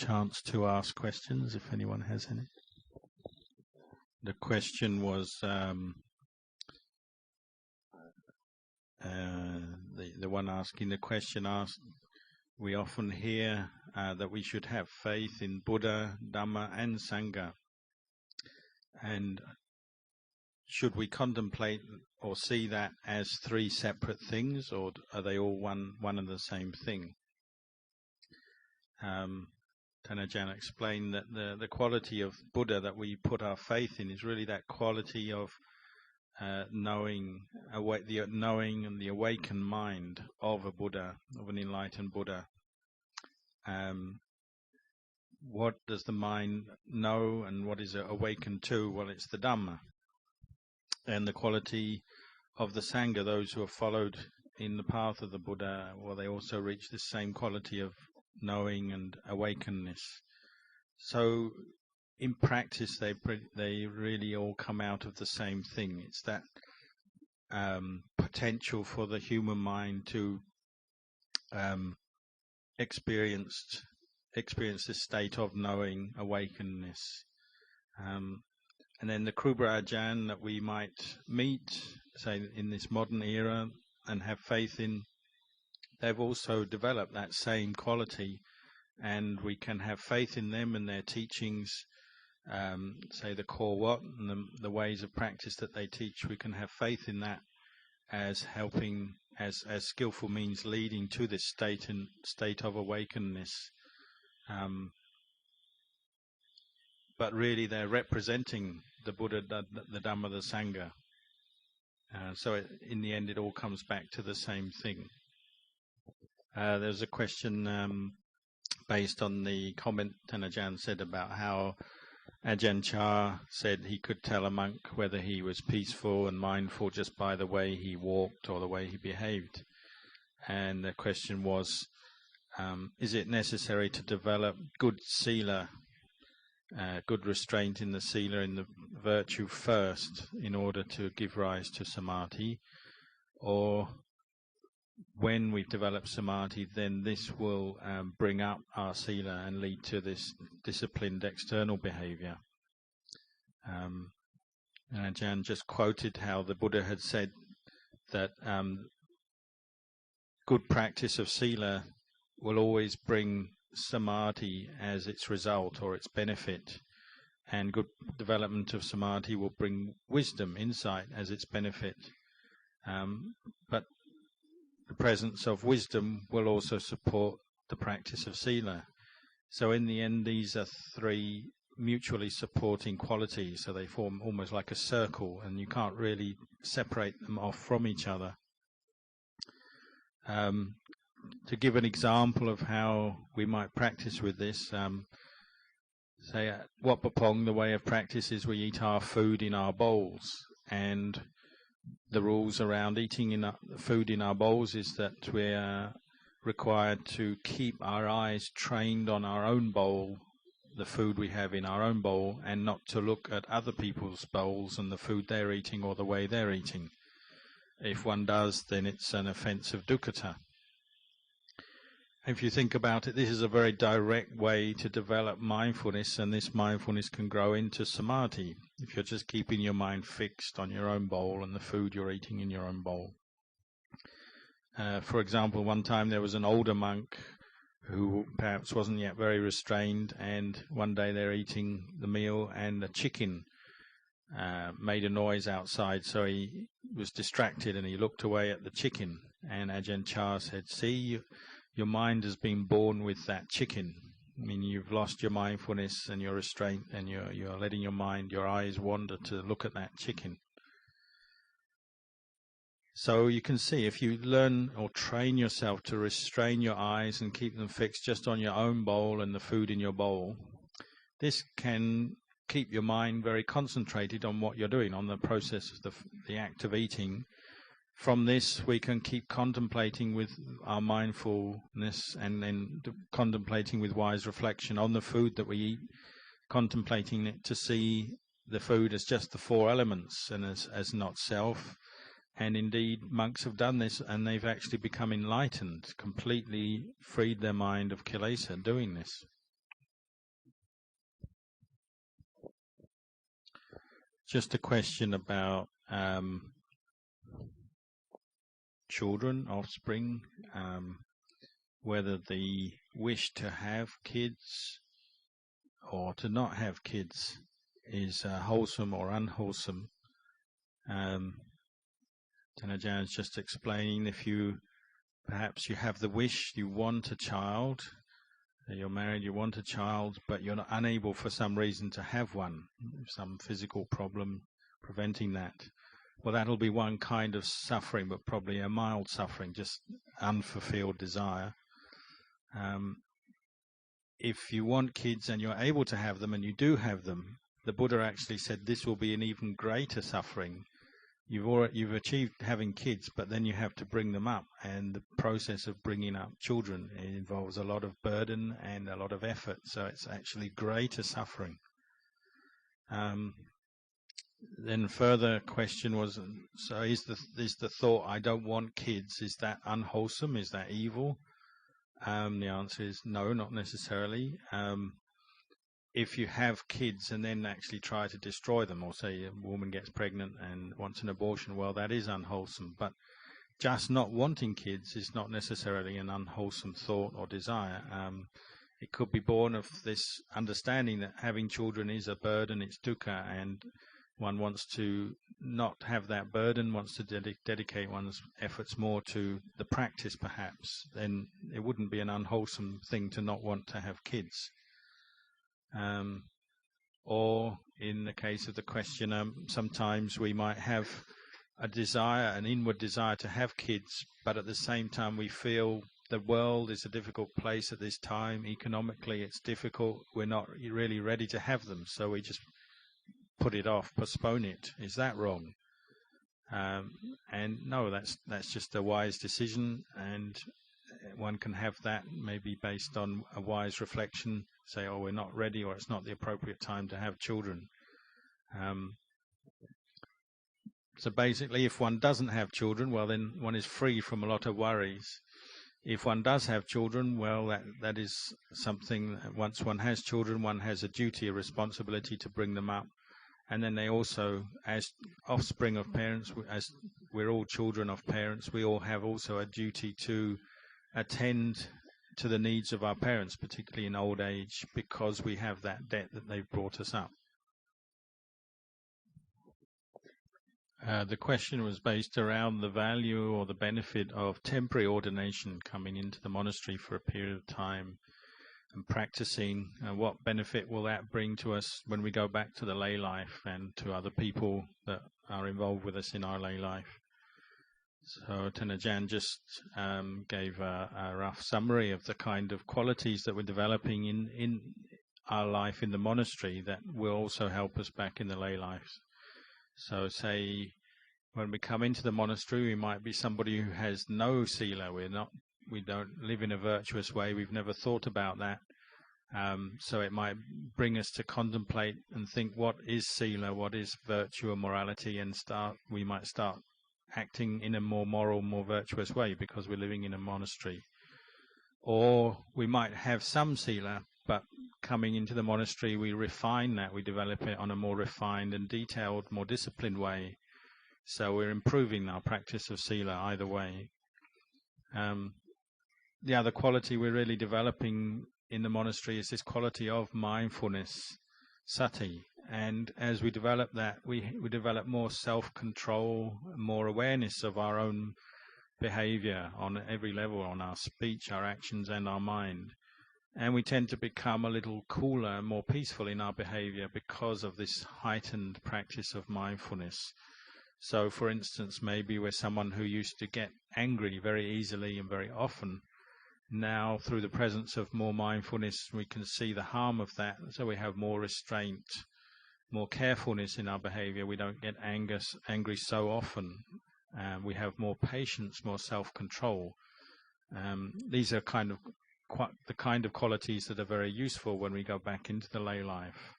chance to ask questions if anyone has any. The question was the one asking the question asked, we often hear that we should have faith in Buddha, Dhamma and Sangha. And should we contemplate or see that as three separate things, or are they all one and the same thing? Ajahn explained that the quality of Buddha that we put our faith in is really that quality of knowing and the awakened mind of a Buddha, of an enlightened Buddha. What does the mind know and what is it awakened to? Well, it's the Dhamma. And the quality of the Sangha, those who have followed in the path of the Buddha, well, they also reach the same quality of knowing and awakenedness. So in practice, they really all come out of the same thing. It's that potential for the human mind to experience this state of knowing, awakenedness. And then the Kruba Ajahn that we might meet, say, in this modern era and have faith in, they've also developed that same quality, and we can have faith in them and their teachings, say the core what and the ways of practice that they teach. We can have faith in that as helping, as skillful means leading to this state of awakenedness. But really they're representing the Buddha, the Dhamma, the Sangha. So in the end it all comes back to the same thing. There's a question based on the comment Ajahn said about how Ajahn Chah said he could tell a monk whether he was peaceful and mindful just by the way he walked or the way he behaved. And the question was, is it necessary to develop good sila, good restraint in the sila, in the virtue first, in order to give rise to samadhi? Or when we've developed samadhi, then this will bring up our sila and lead to this disciplined external behavior. And Ajahn just quoted how the Buddha had said that good practice of sila will always bring samadhi as its result or its benefit, and good development of samadhi will bring wisdom, insight as its benefit. But the presence of wisdom will also support the practice of sila. So in the end, these are three mutually supporting qualities, so they form almost like a circle, and you can't really separate them off from each other. To give an example of how we might practice with this, say at Wat Pah Pong, the way of practice is we eat our food in our bowls, and the rules around eating food in our bowls is that we're required to keep our eyes trained on our own bowl, the food we have in our own bowl, and not to look at other people's bowls and the food they're eating or the way they're eating. If one does, then it's an offence of dukkha. If you think about it, this is a very direct way to develop mindfulness, and this mindfulness can grow into samadhi if you're just keeping your mind fixed on your own bowl and the food you're eating in your own bowl. For example, one time there was an older monk who perhaps wasn't yet very restrained, and one day they're eating the meal and a chicken made a noise outside, so he was distracted and he looked away at the chicken, and Ajahn Chah said, "See, your mind has been born with that chicken. I mean, you've lost your mindfulness and your restraint, and you're letting your eyes wander to look at that chicken." So you can see, if you learn or train yourself to restrain your eyes and keep them fixed just on your own bowl and the food in your bowl, this can keep your mind very concentrated on what you're doing, on the process of the act of eating. From this, we can keep contemplating with our mindfulness, and then contemplating with wise reflection on the food that we eat, contemplating it to see the food as just the four elements and as not self. And indeed, monks have done this, and they've actually become enlightened, completely freed their mind of kilesa doing this. just a question about children, offspring, whether the wish to have kids or to not have kids is wholesome or unwholesome. Ajahn is just explaining, if perhaps you have the wish, you want a child, you're married, you want a child, but you're not unable for some reason to have one, some physical problem preventing that. Well, that'll be one kind of suffering, but probably a mild suffering, just unfulfilled desire. If you want kids and you're able to have them, and you do have them, the Buddha actually said this will be an even greater suffering. You've achieved having kids, but then you have to bring them up, and the process of bringing up children, it involves a lot of burden and a lot of effort, so it's actually greater suffering. Then further question was, so is the thought, I don't want kids, is that unwholesome? Is that evil? The answer is no, not necessarily. If you have kids and then actually try to destroy them, or say a woman gets pregnant and wants an abortion, well, that is unwholesome. But just not wanting kids is not necessarily an unwholesome thought or desire. It could be born of this understanding that having children is a burden, it's dukkha, and one wants to not have that burden, wants to dedicate one's efforts more to the practice perhaps. Then it wouldn't be an unwholesome thing to not want to have kids. Or in the case of the questioner, sometimes we might have a desire, an inward desire to have kids, but at the same time we feel the world is a difficult place at this time, economically it's difficult, we're not really ready to have them, so we just put it off, postpone it. Is that wrong? And no, that's just a wise decision, and one can have that maybe based on a wise reflection, say, oh, we're not ready, or it's not the appropriate time to have children. So basically, if one doesn't have children, well, then one is free from a lot of worries. If one does have children, well, that is something, once one has children, one has a duty, a responsibility to bring them up. And then they also, as offspring of parents, as we're all children of parents, we all have also a duty to attend to the needs of our parents, particularly in old age, because we have that debt that they've brought us up. The question was based around the value or the benefit of temporary ordination, coming into the monastery for a period of time and practicing. What benefit will that bring to us when we go back to the lay life and to other people that are involved with us in our lay life? So Ajahn just gave a rough summary of the kind of qualities that we're developing in our life in the monastery that will also help us back in the lay life. So say when we come into the monastery, we might be somebody who has no sila. We don't live in a virtuous way. We've never thought about that. So it might bring us to contemplate and think, what is sila, what is virtue or morality, and we might start acting in a more moral, more virtuous way because we're living in a monastery. Or we might have some sila, but coming into the monastery we refine that, we develop it on a more refined and detailed, more disciplined way. So we're improving our practice of sila either way. The other quality we're really developing in the monastery is this quality of mindfulness, sati. And as we develop that, we develop more self-control, more awareness of our own behavior on every level, on our speech, our actions and our mind. And we tend to become a little cooler and more peaceful in our behavior because of this heightened practice of mindfulness. So, for instance, maybe we're someone who used to get angry very easily and very often. Now, through the presence of more mindfulness, we can see the harm of that. So we have more restraint, more carefulness in our behavior. We don't get angry so often. We have more patience, more self-control. These are the kind of qualities that are very useful when we go back into the lay life.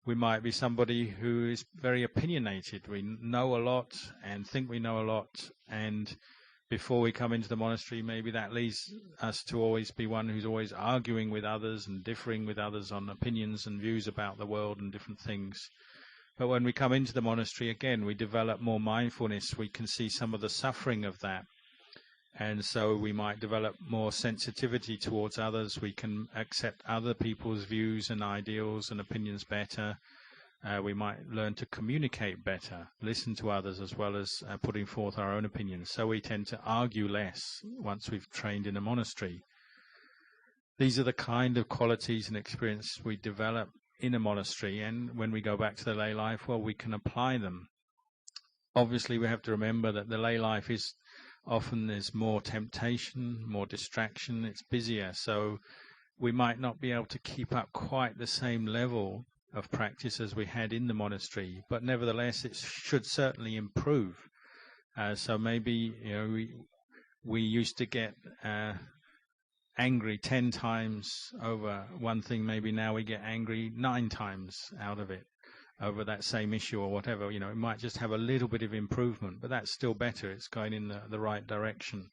We might be somebody who is very opinionated. We know a lot and think we know a lot, and before we come into the monastery, maybe that leads us to always be one who's always arguing with others and differing with others on opinions and views about the world and different things. But when we come into the monastery again, we develop more mindfulness. We can see some of the suffering of that. And so we might develop more sensitivity towards others. We can accept other people's views and ideals and opinions better. We might learn to communicate better, listen to others as well as putting forth our own opinions. So we tend to argue less once we've trained in a monastery. These are the kind of qualities and experience we develop in a monastery, and when we go back to the lay life, well, we can apply them. Obviously, we have to remember that the lay life is often there's more temptation, more distraction, it's busier, so we might not be able to keep up quite the same level of practice as we had in the monastery, but nevertheless it should certainly improve. So maybe we used to get angry 10 times over one thing, maybe now we get angry 9 times out of it over that same issue or whatever. It might just have a little bit of improvement, but that's still better. It's going in the right direction.